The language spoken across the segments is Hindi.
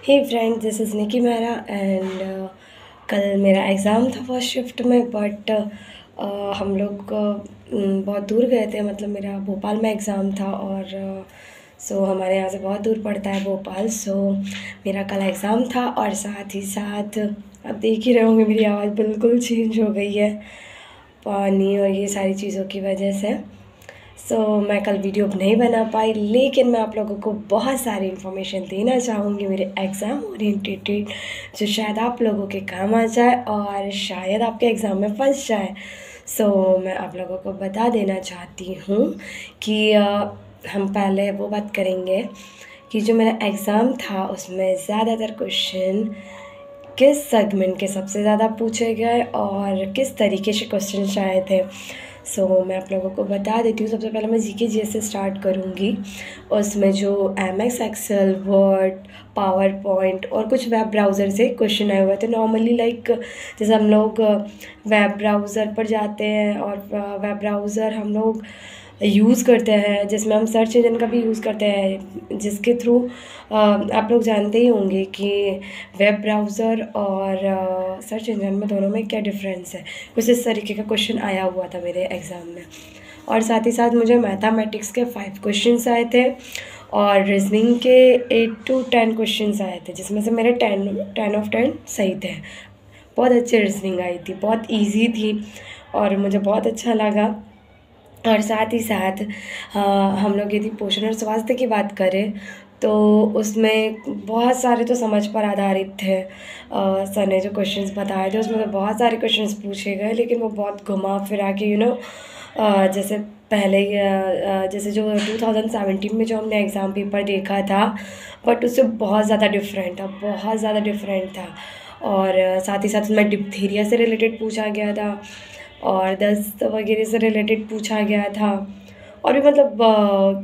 Hey friends, this is Nikki Mehra and कल मेरा एग्ज़ाम था फर्स्ट शिफ्ट में बट हम लोग बहुत दूर गए थे। मतलब मेरा भोपाल में एग्ज़ाम था और सो हमारे यहाँ से बहुत दूर पड़ता है भोपाल। सो मेरा कल एग्ज़ाम था और साथ ही साथ आप देख ही रहे होंगे मेरी आवाज़ बिल्कुल चेंज हो गई है पानी और ये सारी चीज़ों की वजह से। मैं कल वीडियो नहीं बना पाई, लेकिन मैं आप लोगों को बहुत सारी इन्फॉर्मेशन देना चाहूँगी मेरे एग्ज़ाम ओरिएंटेटेड, जो शायद आप लोगों के काम आ जाए और शायद आपके एग्ज़ाम में फंस जाए। मैं आप लोगों को बता देना चाहती हूँ कि हम पहले वो बात करेंगे कि जो मेरा एग्ज़ाम था उसमें ज़्यादातर क्वेश्चन किस सेगमेंट के सबसे ज़्यादा पूछे गए और किस तरीके से क्वेश्चन आए थे। मैं आप लोगों को बता देती हूँ। सबसे पहले मैं जीके जीएस से स्टार्ट करूँगी। उसमें जो MS Excel, Word, PowerPoint और कुछ वेब ब्राउज़र से क्वेश्चन आए हुए थे। नॉर्मली जैसे हम लोग वेब ब्राउज़र पर जाते हैं और वेब ब्राउज़र हम लोग यूज़ करते हैं, जिसमें हम सर्च इंजन का भी यूज़ करते हैं, जिसके थ्रू आप लोग जानते ही होंगे कि वेब ब्राउज़र और सर्च इंजन में दोनों में क्या डिफरेंस है। कुछ इस तरीके का क्वेश्चन आया हुआ था मेरे एग्ज़ाम में। और साथ ही साथ मुझे मैथमेटिक्स के 5 क्वेश्चंस आए थे और रीजनिंग के 8 to 10 क्वेश्चंस आए थे, जिसमें से मेरे 10 of 10 सही थे। बहुत अच्छी रीजनिंग आई थी, बहुत ईजी थी और मुझे बहुत अच्छा लगा। और साथ ही साथ हम लोग यदि पोषण और स्वास्थ्य की बात करें तो उसमें बहुत सारे तो समझ पर आधारित थे। सर ने जो क्वेश्चंस बताए थे उसमें तो बहुत सारे क्वेश्चंस पूछे गए, लेकिन वो बहुत घुमा फिरा के जैसे पहले जैसे जो 2017 में जो हमने एग्ज़ाम पेपर देखा था, बट उससे बहुत ज़्यादा डिफरेंट था, बहुत ज़्यादा डिफरेंट था। और साथ ही साथ उसमें डिप्थीरिया से रिलेटेड पूछा गया था और दस्त वगैरह से रिलेटेड पूछा गया था। और भी मतलब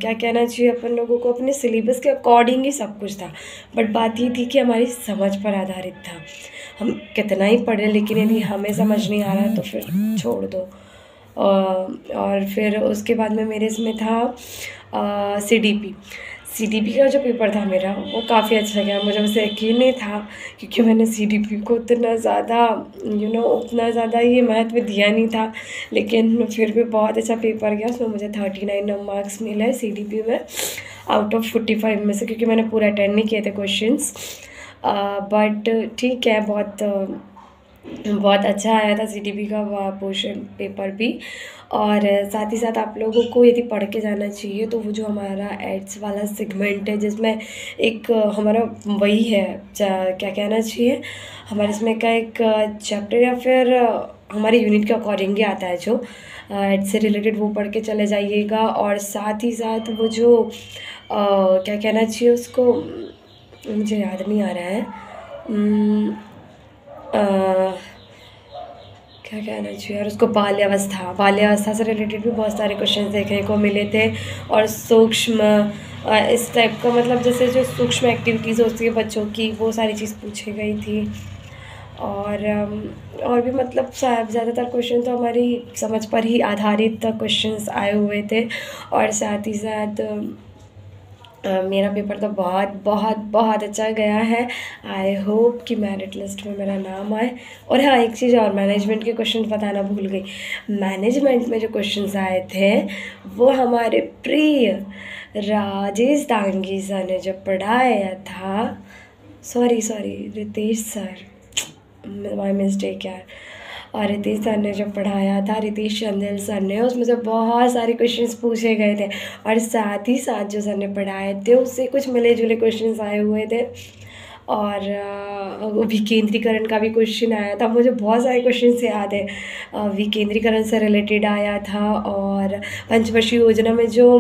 क्या कहना चाहिए, अपन लोगों को अपने सिलेबस के अकॉर्डिंग ही सब कुछ था। बट बात ये थी कि हमारी समझ पर आधारित था। हम कितना ही पढ़ें, लेकिन यदि हमें समझ नहीं आ रहा तो फिर छोड़ दो। और फिर उसके बाद में मेरे इसमें था सीडीपी का जो पेपर था मेरा, वो काफ़ी अच्छा गया। मुझे उससे यकीन नहीं था, क्योंकि मैंने सीडीपी को उतना ज़्यादा उतना ज़्यादा ये महत्व दिया नहीं था, लेकिन फिर भी बहुत अच्छा पेपर गया। उसमें मुझे 39 मार्क्स मिले सीडीपी में आउट ऑफ 45 में से, क्योंकि मैंने पूरा अटेंड नहीं किए थे क्वेश्चंस। बट ठीक है, बहुत अच्छा आया था सीडीपी का पोर्शन पेपर भी। और साथ ही साथ आप लोगों को यदि पढ़ के जाना चाहिए तो वो जो हमारा एड्स वाला सेगमेंट है, जिसमें एक हमारा वही है, क्या कहना चाहिए, हमारे इसमें का एक चैप्टर या फिर हमारे यूनिट के अकॉर्डिंग ही आता है जो एड्स से रिलेटेड, वो पढ़ के चले जाइएगा। और साथ ही साथ वो जो क्या कहना चाहिए उसको, मुझे याद नहीं आ रहा है, क्या कहना चाहिए यार उसको, बाल्यावस्था से रिलेटेड भी बहुत सारे क्वेश्चन देखने को मिले थे। और सूक्ष्म इस टाइप का, मतलब जैसे जो सूक्ष्म एक्टिविटीज़ होती है बच्चों की, वो सारी चीज़ पूछी गई थी। और भी मतलब ज़्यादातर क्वेश्चन तो हमारी समझ पर ही आधारित क्वेश्चंस आए हुए थे। और साथ ही साथ मेरा पेपर तो बहुत बहुत बहुत अच्छा गया है। आई होप कि मेरिट लिस्ट में मेरा नाम आए। और हाँ, एक चीज़ और, मैनेजमेंट के क्वेश्चन बताना भूल गई। मैनेजमेंट में जो क्वेश्चंस आए थे वो हमारे प्रिय राजेश दांगी सर ने जो पढ़ाया था, sorry Ritesh sir, my mistake यार। और रितेश सर ने जो पढ़ाया था, रितेश चंदेल सर ने, उसमें से बहुत सारे क्वेश्चंस पूछे गए थे। और साथ ही साथ जो सर ने पढ़ाए थे उससे कुछ मिले जुले क्वेश्चंस आए हुए थे। और विकेंद्रीकरण का भी क्वेश्चन आया था। मुझे बहुत सारे क्वेश्चंस याद है। विकेंद्रीकरण से रिलेटेड आया था। और पंचवर्षीय योजना में जो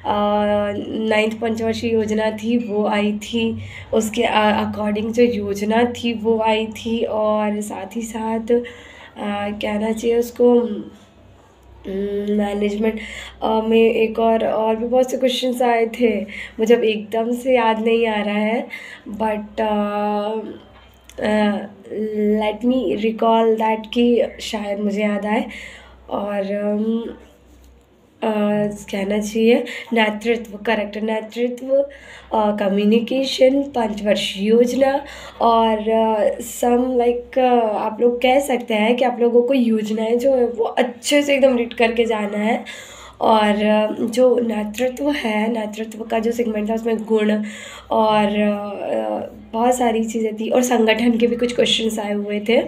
9th पंचवर्षीय योजना थी वो आई थी, उसके अकॉर्डिंग जो योजना थी वो आई थी। और साथ ही साथ कहना चाहिए उसको, मैनेजमेंट में एक और भी बहुत से क्वेश्चंस आए थे। मुझे अब एकदम से याद नहीं आ रहा है, but let me recall that कि शायद मुझे याद आए। और कहना चाहिए नेतृत्व, करेक्ट, नेतृत्व, कम्युनिकेशन, पंचवर्षीय योजना और सम लाइक आप लोग कह सकते हैं कि आप लोगों को योजनाएं जो है वो अच्छे से एकदम रीड करके जाना है। और जो नेतृत्व है, नेतृत्व का जो सेगमेंट था उसमें गुण और बहुत सारी चीज़ें थी और संगठन के भी कुछ क्वेश्चंस आए हुए थे।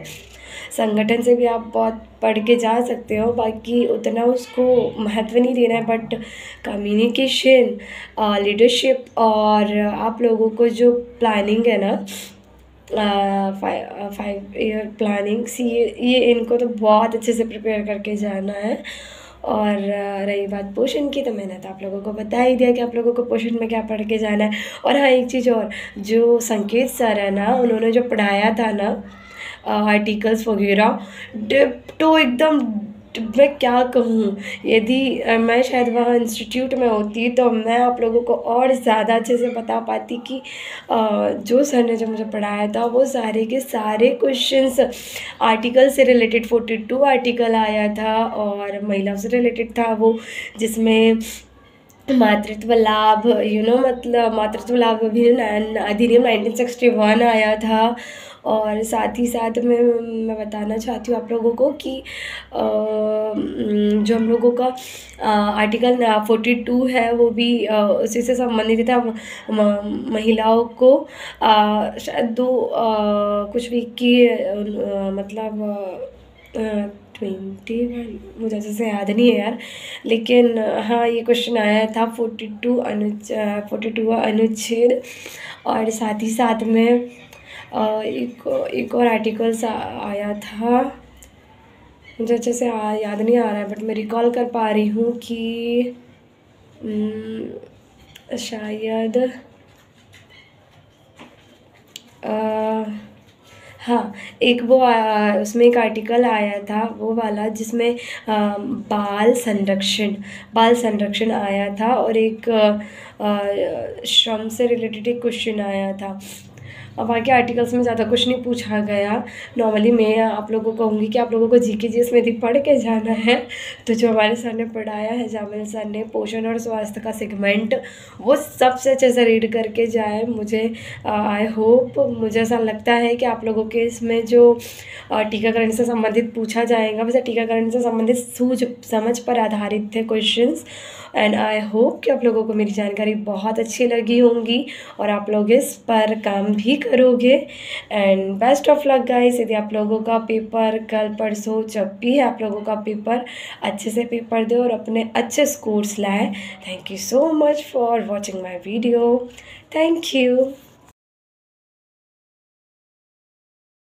संगठन से भी आप बहुत पढ़ के जा सकते हो, बाकी उतना उसको महत्व नहीं देना है, बट कम्युनिकेशन, लीडरशिप और आप लोगों को जो प्लानिंग है ना, 5 ईयर प्लानिंग, सी ये इनको तो बहुत अच्छे से प्रिपेयर करके जाना है। और रही बात पोषण की, तो मैंने तो आप लोगों को बता ही दिया कि आप लोगों को पोषण में क्या पढ़ के जाना है। और हाँ, एक चीज़ और, जो संकेत सर है ना, उन्होंने जो पढ़ाया था ना आर्टिकल्स वगैरह, डिप्टो एकदम, मैं क्या कहूँ, यदि मैं शायद वहाँ इंस्टीट्यूट में होती तो मैं आप लोगों को और ज़्यादा अच्छे से बता पाती कि जो सर ने जो मुझे पढ़ाया था वो सारे के सारे क्वेश्चंस आर्टिकल से रिलेटेड, 42 आर्टिकल आया था और महिलाओं से रिलेटेड था वो, जिसमें मातृत्व लाभ, मतलब मातृत्व लाभ अधिनियम 1961 आया था। और साथ ही साथ में मैं बताना चाहती हूँ आप लोगों को कि जो हम लोगों का आर्टिकल 42 है वो भी उसी से संबंधित था। महिलाओं को शायद कुछ भी की मतलब 21, मुझे अच्छे से याद नहीं है यार, लेकिन हाँ ये क्वेश्चन आया था 42 अनुच्छेद। और साथ ही साथ में एक और आर्टिकल्स आया था, मुझे अच्छे से याद नहीं आ रहा है, बट मैं रिकॉल कर पा रही हूँ कि शायद हाँ, एक वो उसमें एक आर्टिकल आया था वो वाला जिसमें बाल संरक्षण आया था और एक श्रम से रिलेटेड एक क्वेश्चन आया था। अब बाकी आर्टिकल्स में ज़्यादा कुछ नहीं पूछा गया। नॉर्मली मैं आप लोगों को कहूँगी कि आप लोगों को जीके जीएस में यदि पढ़ के जाना है तो जो हमारे सर ने पढ़ाया है, जामिल सर ने, पोषण और स्वास्थ्य का सेगमेंट, वो सबसे अच्छे से रीड करके जाए। मुझे आई होप, मुझे ऐसा लगता है कि आप लोगों के इसमें जो टीकाकरण से संबंधित पूछा जाएगा, वैसे टीकाकरण से संबंधित सूझ समझ पर आधारित थे क्वेश्चंस। एंड आई होप कि आप लोगों को मेरी जानकारी बहुत अच्छी लगी होंगी और आप लोग इस पर काम भी करोगे। And best of luck guys. यदि आप लोगों का पेपर कल परसों जब भी है, आप लोगों का पेपर अच्छे से पेपर दे और अपने अच्छे स्कोर्स लाए। Thank you so much for watching my video. Thank you.